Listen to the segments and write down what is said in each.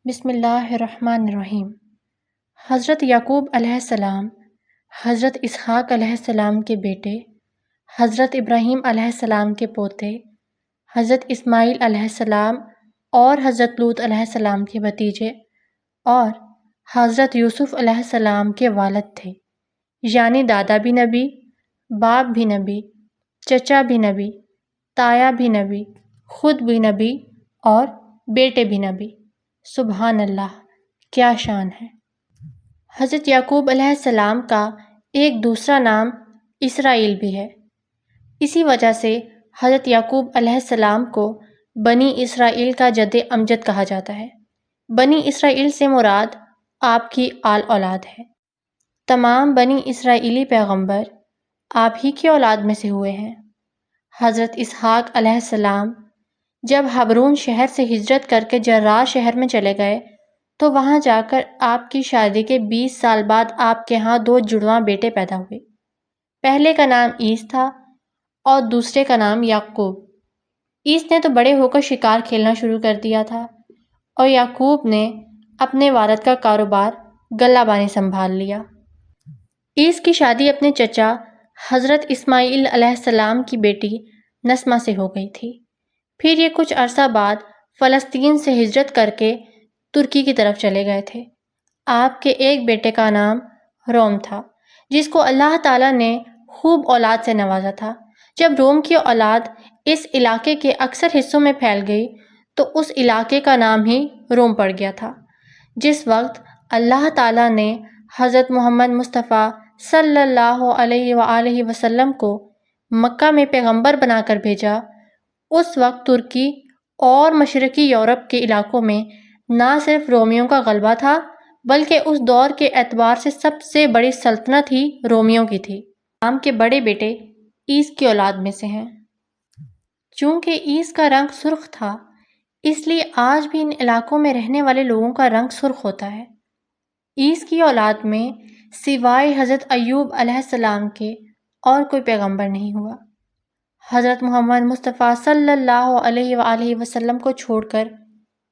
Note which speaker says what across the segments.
Speaker 1: بسم اللہ الرحمن الرحیم۔ حضرت یعقوب علیہ السلام حضرت اسحاق علیہ السلام کے بیٹے، حضرت ابراہیم علیہ السلام کے پوتے، حضرت اسماعیل علیہ السلام اور حضرت لوط علیہ السلام کے بھتیجے اور حضرت یوسف علیہ السلام کے والد تھے، یعنی دادا بھی نبی، باپ بھی نبی، چچا بھی نبی، تایا بھی نبی، خود بھی نبی اور بیٹے بھی نبی۔ سبحان اللہ، کیا شان ہے۔ حضرت یعقوب علیہ السلام کا ایک دوسرا نام اسرائیل بھی ہے۔ اسی وجہ سے حضرت یعقوب علیہ السلام کو بنی اسرائیل کا جد امجد کہا جاتا ہے۔ بنی اسرائیل سے مراد آپ کی آل اولاد ہے۔ تمام بنی اسرائیلی پیغمبر آپ ہی کی اولاد میں سے ہوئے ہیں۔ حضرت اسحاق علیہ السلام جب حبرون شہر سے ہجرت کر کے جرار شہر میں چلے گئے تو وہاں جا کر آپ کی شادی کے 20 سال بعد آپ کے ہاں 2 جڑواں بیٹے پیدا ہوئے۔ پہلے کا نام عیس تھا اور دوسرے کا نام یعقوب۔ عیس نے تو بڑے ہو کر شکار کھیلنا شروع کر دیا تھا اور یعقوب نے اپنے والد کا کاروبار غلہ بانی سنبھال لیا۔ عیس کی شادی اپنے چچا حضرت اسماعیل علیہ السلام کی بیٹی نسمہ سے ہو گئی تھی۔ پھر یہ کچھ عرصہ بعد فلسطین سے ہجرت کر کے ترکی کی طرف چلے گئے تھے۔ آپ کے ایک بیٹے کا نام روم تھا، جس کو اللہ تعالیٰ نے خوب اولاد سے نوازا تھا۔ جب روم کی اولاد اس علاقے کے اکثر حصوں میں پھیل گئی تو اس علاقے کا نام ہی روم پڑ گیا تھا۔ جس وقت اللہ تعالیٰ نے حضرت محمد مصطفیٰ صلی اللہ علیہ وآلہ وسلم کو مکہ میں پیغمبر بنا کر بھیجا، اس وقت ترکی اور مشرقی یورپ کے علاقوں میں نہ صرف رومیوں کا غلبہ تھا بلکہ اس دور کے اعتبار سے سب سے بڑی سلطنت ہی رومیوں کی تھی۔ عام کے بڑے بیٹے عیس کی اولاد میں سے ہیں۔ چونکہ عیس کا رنگ سرخ تھا اس لیے آج بھی ان علاقوں میں رہنے والے لوگوں کا رنگ سرخ ہوتا ہے۔ عیس کی اولاد میں سوائے حضرت ایوب علیہ السلام کے اور کوئی پیغمبر نہیں ہوا۔ حضرت محمد مصطفیٰ صلی اللہ علیہ وآلہ وسلم کو چھوڑ کر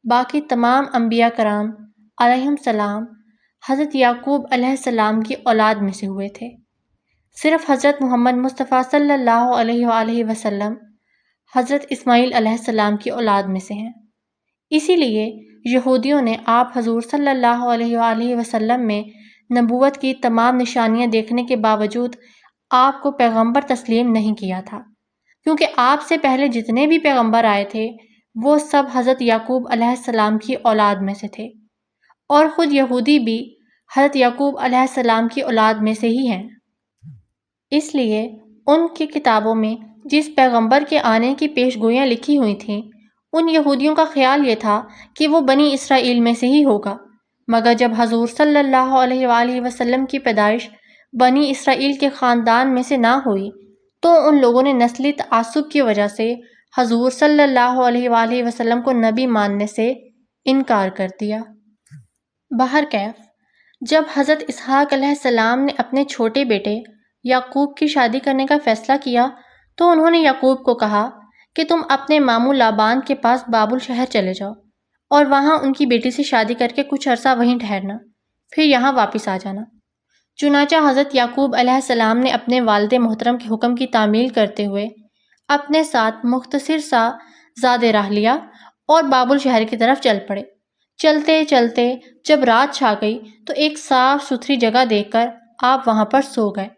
Speaker 1: باقی تمام انبیاء کرام علیہم السلام حضرت یعقوب علیہ السلام کی اولاد میں سے ہوئے تھے۔ صرف حضرت محمد مصطفیٰ صلی اللہ علیہ وآلہ وسلم حضرت اسماعیل علیہ السلام کی اولاد میں سے ہیں۔ اسی لیے یہودیوں نے آپ حضور صلی اللہ علیہ وآلہ وسلم میں نبوت کی تمام نشانیاں دیکھنے کے باوجود آپ کو پیغمبر تسلیم نہیں کیا تھا، کیونکہ آپ سے پہلے جتنے بھی پیغمبر آئے تھے وہ سب حضرت یعقوب علیہ السلام کی اولاد میں سے تھے، اور خود یہودی بھی حضرت یعقوب علیہ السلام کی اولاد میں سے ہی ہیں۔ اس لیے ان کی کتابوں میں جس پیغمبر کے آنے کی پیش گوئیاں لکھی ہوئی تھیں ان یہودیوں کا خیال یہ تھا کہ وہ بنی اسرائیل میں سے ہی ہوگا، مگر جب حضور صلی اللہ علیہ وآلہ وسلم کی پیدائش بنی اسرائیل کے خاندان میں سے نہ ہوئی تو ان لوگوں نے نسلی تعصب کی وجہ سے حضور صلی اللہ علیہ وآلہ وسلم کو نبی ماننے سے انکار کر دیا۔ بہرکیف جب حضرت اسحاق علیہ السلام نے اپنے چھوٹے بیٹے یعقوب کی شادی کرنے کا فیصلہ کیا تو انہوں نے یعقوب کو کہا کہ تم اپنے ماموں لابان کے پاس بابل شہر چلے جاؤ اور وہاں ان کی بیٹی سے شادی کر کے کچھ عرصہ وہیں ٹھہرنا، پھر یہاں واپس آ جانا۔ چنانچہ حضرت یعقوب علیہ السلام نے اپنے والد محترم کے حکم کی تعمیل کرتے ہوئے اپنے ساتھ مختصر سا زاد راہ لیا اور بابل شہر کی طرف چل پڑے۔ چلتے چلتے جب رات چھا گئی تو ایک صاف ستھری جگہ دیکھ کر آپ وہاں پر سو گئے۔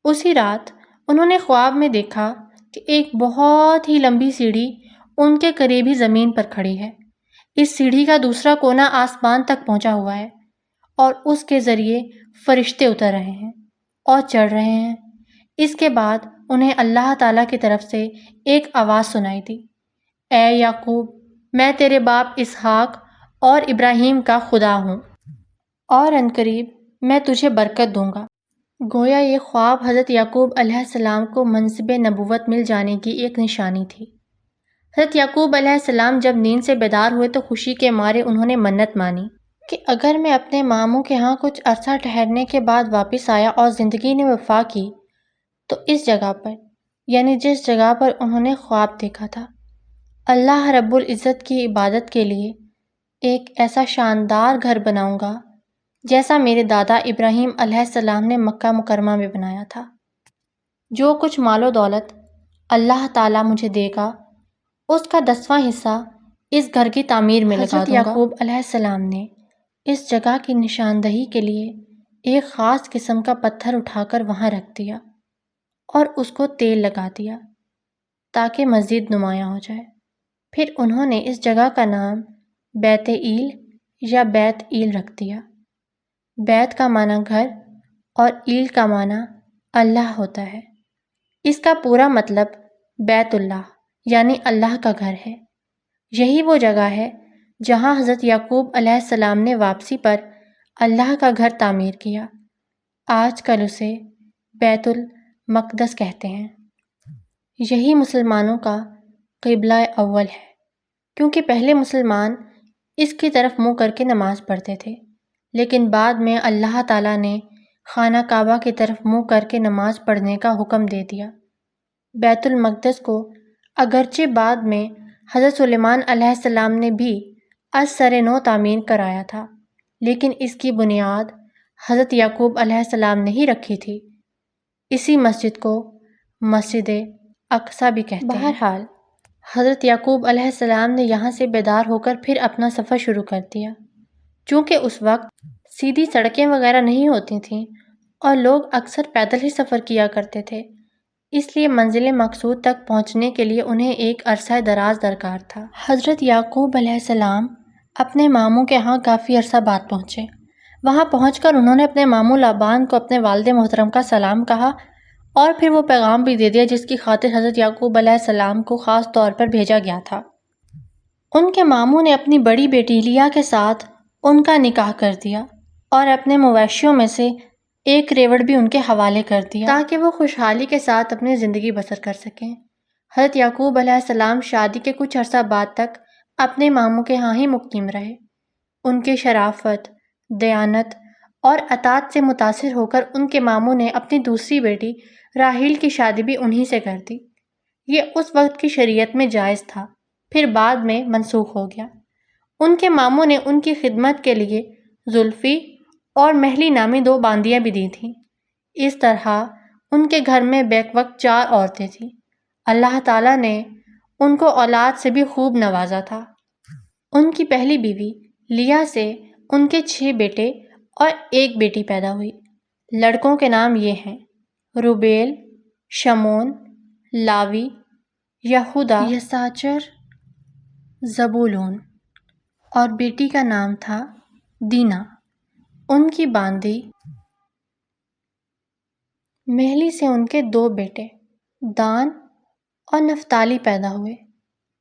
Speaker 1: اسی رات انہوں نے خواب میں دیکھا کہ ایک بہت ہی لمبی سیڑھی ان کے قریب ہی زمین پر کھڑی ہے۔ اس سیڑھی کا دوسرا کونا آسمان تک پہنچا ہوا ہے اور اس کے ذریعے فرشتے اتر رہے ہیں اور چڑھ رہے ہیں۔ اس کے بعد انہیں اللہ تعالیٰ کی طرف سے ایک آواز سنائی دی، اے یعقوب، میں تیرے باپ اسحاق اور ابراہیم کا خدا ہوں اور عنقریب میں تجھے برکت دوں گا۔ گویا یہ خواب حضرت یعقوب علیہ السلام کو منصب نبوت مل جانے کی ایک نشانی تھی۔ حضرت یعقوب علیہ السلام جب نیند سے بیدار ہوئے تو خوشی کے مارے انہوں نے منت مانی کہ اگر میں اپنے ماموں کے ہاں کچھ عرصہ ٹھہرنے کے بعد واپس آیا اور زندگی نے وفا کی تو اس جگہ پر، یعنی جس جگہ پر انہوں نے خواب دیکھا تھا، اللہ رب العزت کی عبادت کے لیے ایک ایسا شاندار گھر بناؤں گا جیسا میرے دادا ابراہیم علیہ السلام نے مکہ مکرمہ میں بنایا تھا۔ جو کچھ مال و دولت اللہ تعالیٰ مجھے دے گا اس کا 10واں حصہ اس گھر کی تعمیر میں لگا دوں گا۔ حضرت یعقوب علیہ السلام نے اس جگہ کی نشاندہی کے لیے ایک خاص قسم کا پتھر اٹھا کر وہاں رکھ دیا اور اس کو تیل لگا دیا تاکہ مزید نمایاں ہو جائے۔ پھر انہوں نے اس جگہ کا نام بیت ایل یا بیت ایل رکھ دیا۔ بیت کا معنی گھر اور ایل کا معنی اللہ ہوتا ہے۔ اس کا پورا مطلب بیت اللہ یعنی اللہ کا گھر ہے۔ یہی وہ جگہ ہے جہاں حضرت یعقوب علیہ السلام نے واپسی پر اللہ کا گھر تعمیر کیا۔ آج کل اسے بیت المقدس کہتے ہیں۔ یہی مسلمانوں کا قبلہ اول ہے، کیونکہ پہلے مسلمان اس کی طرف منہ کر کے نماز پڑھتے تھے، لیکن بعد میں اللہ تعالیٰ نے خانہ کعبہ کی طرف منہ کر کے نماز پڑھنے کا حکم دے دیا۔ بیت المقدس کو اگرچہ بعد میں حضرت سلیمان علیہ السلام نے بھی از سر نو تعمیر کرایا تھا، لیکن اس کی بنیاد حضرت یعقوب علیہ السلام نے ہی رکھی تھی۔ اسی مسجد کو مسجد اقصیٰ بھی کہتے ہیں۔ بہرحال حضرت یعقوب علیہ السلام نے یہاں سے بیدار ہو کر پھر اپنا سفر شروع کر دیا۔ چونکہ اس وقت سیدھی سڑکیں وغیرہ نہیں ہوتی تھیں اور لوگ اکثر پیدل ہی سفر کیا کرتے تھے، اس لیے منزل مقصود تک پہنچنے کے لیے انہیں ایک عرصہ دراز درکار تھا۔ حضرت یعقوب علیہ السلام اپنے ماموں کے ہاں کافی عرصہ بعد پہنچے۔ وہاں پہنچ کر انہوں نے اپنے ماموں لابان کو اپنے والد محترم کا سلام کہا اور پھر وہ پیغام بھی دے دیا جس کی خاطر حضرت یعقوب علیہ السلام کو خاص طور پر بھیجا گیا تھا۔ ان کے ماموں نے اپنی بڑی بیٹی لیا کے ساتھ ان کا نکاح کر دیا اور اپنے مویشیوں میں سے ایک ریوڑ بھی ان کے حوالے کر دیا تاکہ وہ خوشحالی کے ساتھ اپنی زندگی بسر کر سکیں۔ حضرت یعقوب علیہ السلام شادی کے کچھ عرصہ بعد تک اپنے ماموں کے ہاں ہی مقیم رہے۔ ان کی شرافت، دیانت اور اطاعت سے متاثر ہو کر ان کے ماموں نے اپنی دوسری بیٹی راحیل کی شادی بھی انہی سے کر دی۔ یہ اس وقت کی شریعت میں جائز تھا، پھر بعد میں منسوخ ہو گیا۔ ان کے ماموں نے ان کی خدمت کے لیے زلفی اور مہلی نامی 2 باندیاں بھی دی تھیں۔ اس طرح ان کے گھر میں بیک وقت 4 عورتیں تھیں۔ اللہ تعالیٰ نے ان کو اولاد سے بھی خوب نوازا تھا۔ ان کی پہلی بیوی لیا سے ان کے 6 بیٹے اور 1 بیٹی پیدا ہوئی۔ لڑکوں کے نام یہ ہیں: روبیل، شمون، لاوی، یہودا، یساچر، زبولون، اور بیٹی کا نام تھا دینا۔ ان کی باندی مہلی سے ان کے 2 بیٹے دان اور نفتالی پیدا ہوئے۔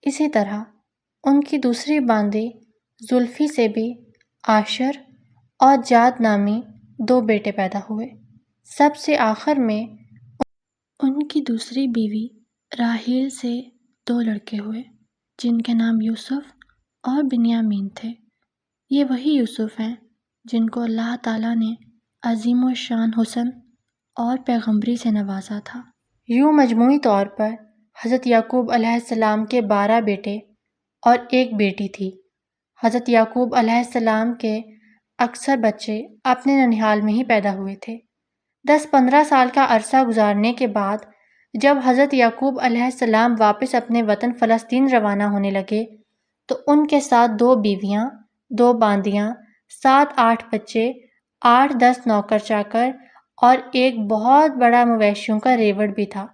Speaker 1: اسی طرح ان کی دوسری باندی زلفی سے بھی عاشر اور جاد نامی 2 بیٹے پیدا ہوئے۔ سب سے آخر میں ان کی دوسری بیوی راحیل سے 2 لڑکے ہوئے جن کے نام یوسف اور بنیامین تھے۔ یہ وہی یوسف ہیں جن کو اللہ تعالیٰ نے عظیم الشان حسن اور پیغمبری سے نوازا تھا۔ یوں مجموعی طور پر حضرت یعقوب علیہ السلام کے 12 بیٹے اور 1 بیٹی تھی۔ حضرت یعقوب علیہ السلام کے اکثر بچے اپنے ننھیال میں ہی پیدا ہوئے تھے۔ 10-15 سال کا عرصہ گزارنے کے بعد جب حضرت یعقوب علیہ السلام واپس اپنے وطن فلسطین روانہ ہونے لگے تو ان کے ساتھ 2 بیویاں، 2 باندیاں، 7-8 بچے، 8-10 نوکر چاکر اور ایک بہت بڑا مویشیوں کا ریوڑ بھی تھا۔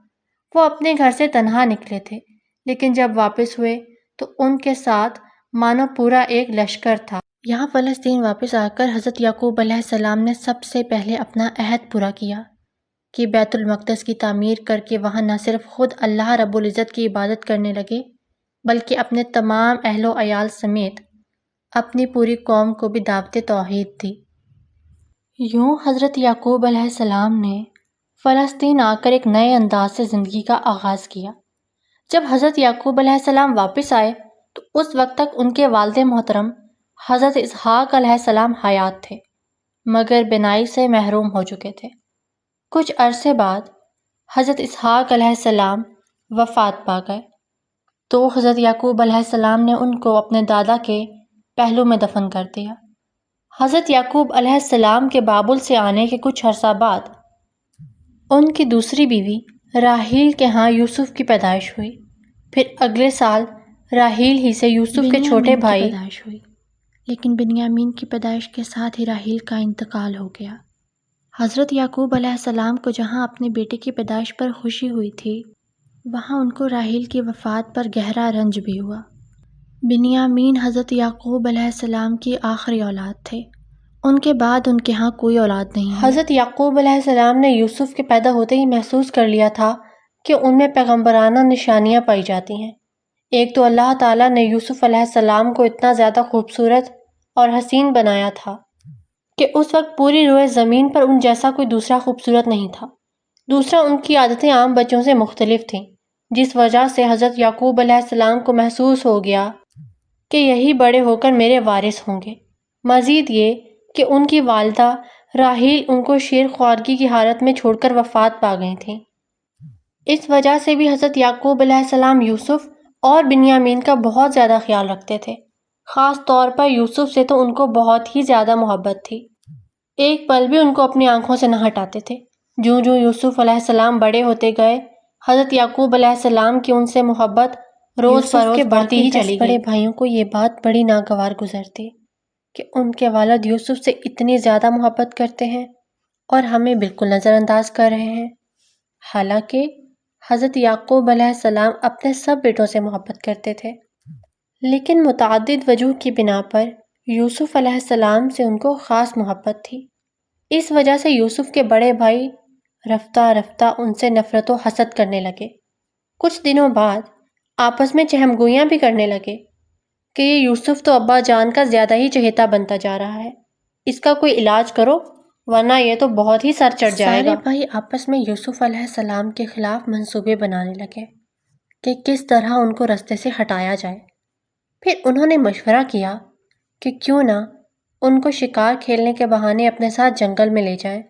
Speaker 1: وہ اپنے گھر سے تنہا نکلے تھے، لیکن جب واپس ہوئے تو ان کے ساتھ مانو پورا ایک لشکر تھا۔ یہاں فلسطین واپس آ کر حضرت یعقوب علیہ السلام نے سب سے پہلے اپنا عہد پورا کیا کہ بیت المقدس کی تعمیر کر کے وہاں نہ صرف خود اللہ رب العزت کی عبادت کرنے لگے بلکہ اپنے تمام اہل و عیال سمیت اپنی پوری قوم کو بھی دعوت توحید دی۔ یوں حضرت یعقوب علیہ السلام نے فلسطین آ کر ایک نئے انداز سے زندگی کا آغاز کیا۔ جب حضرت یعقوب علیہ السلام واپس آئے تو اس وقت تک ان کے والد محترم حضرت اسحاق علیہ السلام حیات تھے مگر بینائی سے محروم ہو چکے تھے۔ کچھ عرصے بعد حضرت اسحاق علیہ السلام وفات پا گئے تو حضرت یعقوب علیہ السلام نے ان کو اپنے دادا کے پہلو میں دفن کر دیا۔ حضرت یعقوب علیہ السلام کے بابل سے آنے کے کچھ عرصہ بعد ان کی دوسری بیوی راحیل کے ہاں یوسف کی پیدائش ہوئی۔ پھر اگلے سال راحیل ہی سے یوسف کے چھوٹے بھائی پیدائش ہوئی، لیکن بنیامین کی پیدائش کے ساتھ ہی راحیل کا انتقال ہو گیا۔ حضرت یعقوب علیہ السلام کو جہاں اپنے بیٹے کی پیدائش پر خوشی ہوئی تھی، وہاں ان کو راحیل کی وفات پر گہرا رنج بھی ہوا۔ بنیامین حضرت یعقوب علیہ السلام کی آخری اولاد تھے۔ ان کے بعد ان کے ہاں کوئی اولاد نہیں ہوئی۔ حضرت یعقوب علیہ السلام نے یوسف کے پیدا ہوتے ہی محسوس کر لیا تھا کہ ان میں پیغمبرانہ نشانیاں پائی جاتی ہیں۔ ایک تو اللہ تعالیٰ نے یوسف علیہ السلام کو اتنا زیادہ خوبصورت اور حسین بنایا تھا کہ اس وقت پوری روئے زمین پر ان جیسا کوئی دوسرا خوبصورت نہیں تھا۔ دوسرا، ان کی عادتیں عام بچوں سے مختلف تھیں، جس وجہ سے حضرت یعقوب علیہ السلام کو محسوس ہو گیا کہ یہی بڑے ہو کر میرے وارث ہوں گے۔ مزید یہ کہ ان کی والدہ راحیل ان کو شیر خوارگی کی حالت میں چھوڑ کر وفات پا گئی تھیں۔ اس وجہ سے بھی حضرت یعقوب علیہ السلام یوسف اور بنیامین کا بہت زیادہ خیال رکھتے تھے۔ خاص طور پر یوسف سے تو ان کو بہت ہی زیادہ محبت تھی۔ ایک پل بھی ان کو اپنی آنکھوں سے نہ ہٹاتے تھے۔ جوں جوں یوسف علیہ السلام بڑے ہوتے گئے، حضرت یعقوب علیہ السلام کی ان سے محبت روز بروز بڑھتی ہی چلی گئی۔ بڑے بھائیوں کو یہ بات بڑی ناگوار گزرتی کہ ان کے والد یوسف سے اتنی زیادہ محبت کرتے ہیں اور ہمیں بالکل نظر انداز کر رہے ہیں۔ حالانکہ حضرت یعقوب علیہ السلام اپنے سب بیٹوں سے محبت کرتے تھے، لیکن متعدد وجوہ کی بنا پر یوسف علیہ السلام سے ان کو خاص محبت تھی۔ اس وجہ سے یوسف کے بڑے بھائی رفتہ رفتہ ان سے نفرت و حسد کرنے لگے۔ کچھ دنوں بعد آپس میں چہم گوئیاں بھی کرنے لگے کہ یہ یوسف تو ابا جان کا زیادہ ہی چہیتا بنتا جا رہا ہے، اس کا کوئی علاج کرو ورنہ یہ تو بہت ہی سر چڑھ جائے گا۔ سارے بھائی آپس میں یوسف علیہ السلام کے خلاف منصوبے بنانے لگے کہ کس طرح ان کو رستے سے ہٹایا جائے۔ پھر انہوں نے مشورہ کیا کہ کیوں نہ ان کو شکار کھیلنے کے بہانے اپنے ساتھ جنگل میں لے جائیں،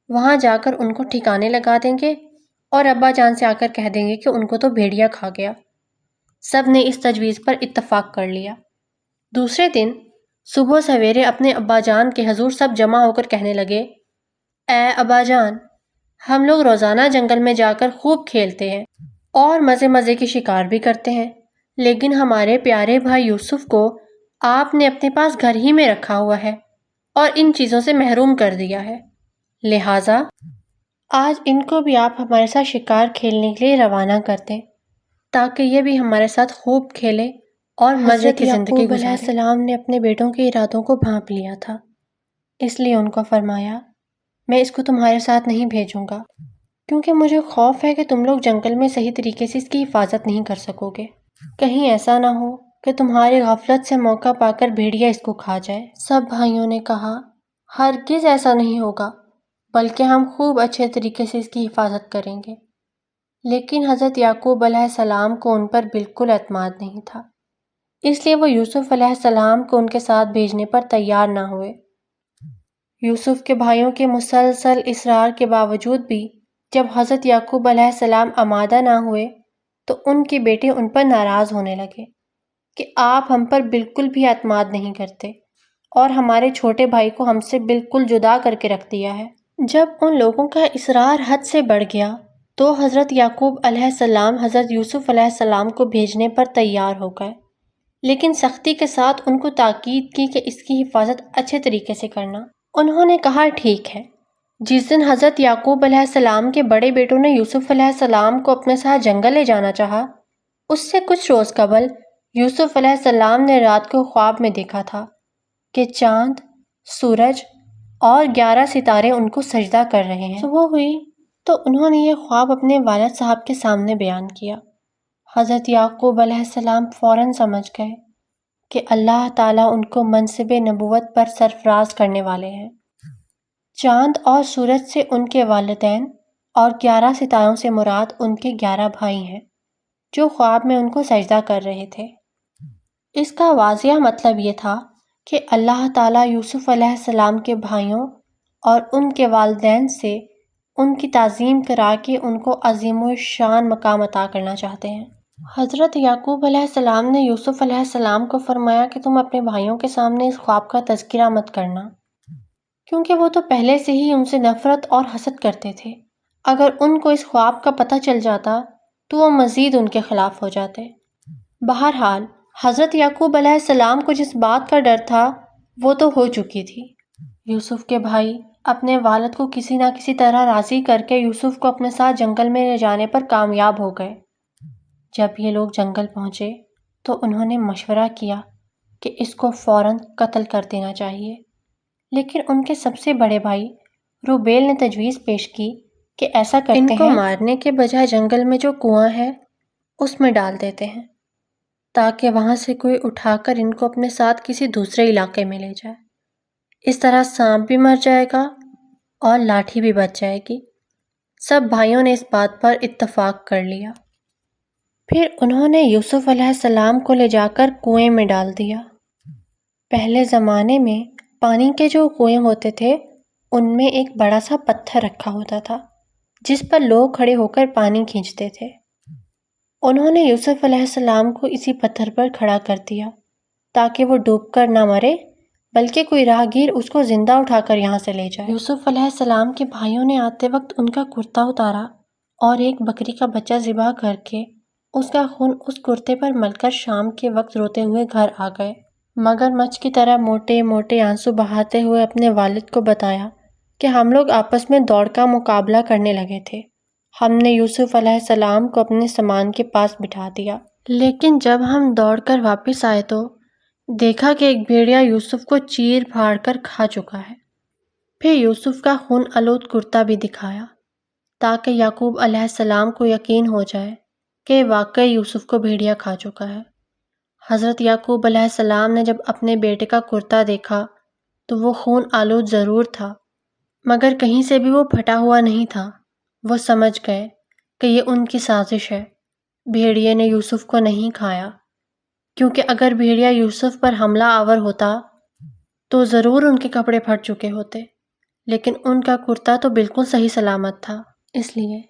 Speaker 1: وہاں جا کر ان کو ٹھکانے لگا دیں گے اور ابا جان سے آ کر کہہ دیں گے کہ ان کو تو بھیڑیا کھا گیا۔ سب نے اس تجویز پر اتفاق کر لیا۔ دوسرے دن صبح سویرے اپنے ابا جان کے حضور سب جمع ہو کر کہنے لگے، اے ابا جان، ہم لوگ روزانہ جنگل میں جا کر خوب کھیلتے ہیں اور مزے مزے کی شکار بھی کرتے ہیں، لیکن ہمارے پیارے بھائی یوسف کو آپ نے اپنے پاس گھر ہی میں رکھا ہوا ہے اور ان چیزوں سے محروم کر دیا ہے، لہٰذا آج ان کو بھی آپ ہمارے ساتھ شکار کھیلنے کے لیے روانہ کر دیں تاکہ یہ بھی ہمارے ساتھ خوب کھیلے اور مزے کی زندگی گزارے۔ حضرت یعقوب علیہ السلام نے اپنے بیٹوں کے ارادوں کو بھانپ لیا تھا، اس لیے ان کو فرمایا، میں اس کو تمہارے ساتھ نہیں بھیجوں گا کیونکہ مجھے خوف ہے کہ تم لوگ جنگل میں صحیح طریقے سے اس کی حفاظت نہیں کر سکو گے، کہیں ایسا نہ ہو کہ تمہاری غفلت سے موقع پا کر بھیڑیا اس کو کھا جائے۔ سب بھائیوں نے کہا، ہرگز ایسا نہیں ہوگا، بلکہ ہم خوب اچھے طریقے سے اس کی حفاظت کریں گے۔ لیکن حضرت یعقوب علیہ السلام کو ان پر بالکل اعتماد نہیں تھا، اس لیے وہ یوسف علیہ السلام کو ان کے ساتھ بھیجنے پر تیار نہ ہوئے۔ یوسف کے بھائیوں کے مسلسل اصرار کے باوجود بھی جب حضرت یعقوب علیہ السلام آمادہ نہ ہوئے تو ان کے بیٹے ان پر ناراض ہونے لگے کہ آپ ہم پر بالکل بھی اعتماد نہیں کرتے اور ہمارے چھوٹے بھائی کو ہم سے بالکل جدا کر کے رکھ دیا ہے۔ جب ان لوگوں کا اصرار حد سے بڑھ گیا تو حضرت یعقوب علیہ السلام حضرت یوسف علیہ السلام کو بھیجنے پر تیار ہو گئے، لیکن سختی کے ساتھ ان کو تاکید کی کہ اس کی حفاظت اچھے طریقے سے کرنا۔ انہوں نے کہا، ٹھیک ہے۔ جس دن حضرت یعقوب علیہ السلام کے بڑے بیٹوں نے یوسف علیہ السلام کو اپنے ساتھ جنگل لے جانا چاہا، اس سے کچھ روز قبل یوسف علیہ السلام نے رات کو خواب میں دیکھا تھا کہ چاند، سورج اور 11 ستارے ان کو سجدہ کر رہے ہیں۔ صبح ہوئی تو انہوں نے یہ خواب اپنے والد صاحب کے سامنے بیان کیا۔ حضرت یعقوب علیہ السلام فوراً سمجھ گئے کہ اللہ تعالیٰ ان کو منصب نبوت پر سرفراز کرنے والے ہیں۔ چاند اور سورج سے ان کے والدین اور 11 ستاروں سے مراد ان کے 11 بھائی ہیں جو خواب میں ان کو سجدہ کر رہے تھے۔ اس کا واضح مطلب یہ تھا کہ اللہ تعالیٰ یوسف علیہ السلام کے بھائیوں اور ان کے والدین سے ان کی تعظیم کرا کے ان کو عظیم الشان مقام عطا کرنا چاہتے ہیں۔ حضرت یعقوب علیہ السلام نے یوسف علیہ السلام کو فرمایا کہ تم اپنے بھائیوں کے سامنے اس خواب کا تذکرہ مت کرنا، کیونکہ وہ تو پہلے سے ہی ان سے نفرت اور حسد کرتے تھے۔ اگر ان کو اس خواب کا پتہ چل جاتا تو وہ مزید ان کے خلاف ہو جاتے۔ بہرحال حضرت یعقوب علیہ السلام کو جس بات کا ڈر تھا وہ تو ہو چکی تھی۔ یوسف کے بھائی اپنے والد کو کسی نہ کسی طرح راضی کر کے یوسف کو اپنے ساتھ جنگل میں لے جانے پر کامیاب ہو گئے۔ جب یہ لوگ جنگل پہنچے تو انہوں نے مشورہ کیا کہ اس کو فوراً قتل کر دینا چاہیے، لیکن ان کے سب سے بڑے بھائی روبیل نے تجویز پیش کی کہ ایسا کرتے ہیں، ان کو مارنے کے بجائے جنگل میں جو کنواں ہے اس میں ڈال دیتے ہیں تاکہ وہاں سے کوئی اٹھا کر ان کو اپنے ساتھ کسی دوسرے علاقے میں لے جائے۔ اس طرح سانپ بھی مر جائے گا اور لاٹھی بھی بچ جائے گی۔ سب بھائیوں نے اس بات پر اتفاق کر لیا۔ پھر انہوں نے یوسف علیہ السلام کو لے جا کر کنویں میں ڈال دیا۔ پہلے زمانے میں پانی کے جو کنویں ہوتے تھے ان میں ایک بڑا سا پتھر رکھا ہوتا تھا جس پر لوگ کھڑے ہو کر پانی کھینچتے تھے۔ انہوں نے یوسف علیہ السلام کو اسی پتھر پر کھڑا کر دیا تاکہ وہ ڈوب کر نہ مرے بلکہ کوئی راہگیر اس کو زندہ اٹھا کر یہاں سے لے جائے۔ یوسف علیہ السلام کے بھائیوں نے آتے وقت ان کا کرتا اتارا اور ایک بکری کا بچہ ذبح کر کے اس کا خون اس کرتے پر مل کر شام کے وقت روتے ہوئے گھر آ گئے۔ مگر مچھ کی طرح موٹے موٹے آنسو بہاتے ہوئے اپنے والد کو بتایا کہ ہم لوگ آپس میں دوڑ کا مقابلہ کرنے لگے تھے۔ ہم نے یوسف علیہ السلام کو اپنے سامان کے پاس بٹھا دیا، لیکن جب ہم دوڑ کر واپس آئے تو دیکھا کہ ایک بھیڑیا یوسف کو چیر پھاڑ کر کھا چکا ہے۔ پھر یوسف کا خون آلود کرتا بھی دکھایا تاکہ یعقوب علیہ السلام کو یقین ہو جائے کہ واقعی یوسف کو بھیڑیا کھا چکا ہے۔ حضرت یعقوب علیہ السلام نے جب اپنے بیٹے کا کرتا دیکھا تو وہ خون آلود ضرور تھا مگر کہیں سے بھی وہ پھٹا ہوا نہیں تھا۔ وہ سمجھ گئے کہ یہ ان کی سازش ہے۔ بھیڑیے نے یوسف کو نہیں کھایا، کیونکہ اگر بھیڑیا یوسف پر حملہ آور ہوتا تو ضرور ان کے کپڑے پھٹ چکے ہوتے، لیکن ان کا کرتا تو بالکل صحیح سلامت تھا۔ اس لیے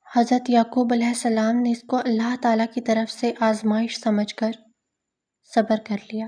Speaker 1: حضرت یعقوب علیہ السلام نے اس کو اللہ تعالیٰ کی طرف سے آزمائش سمجھ کر صبر کر لیا۔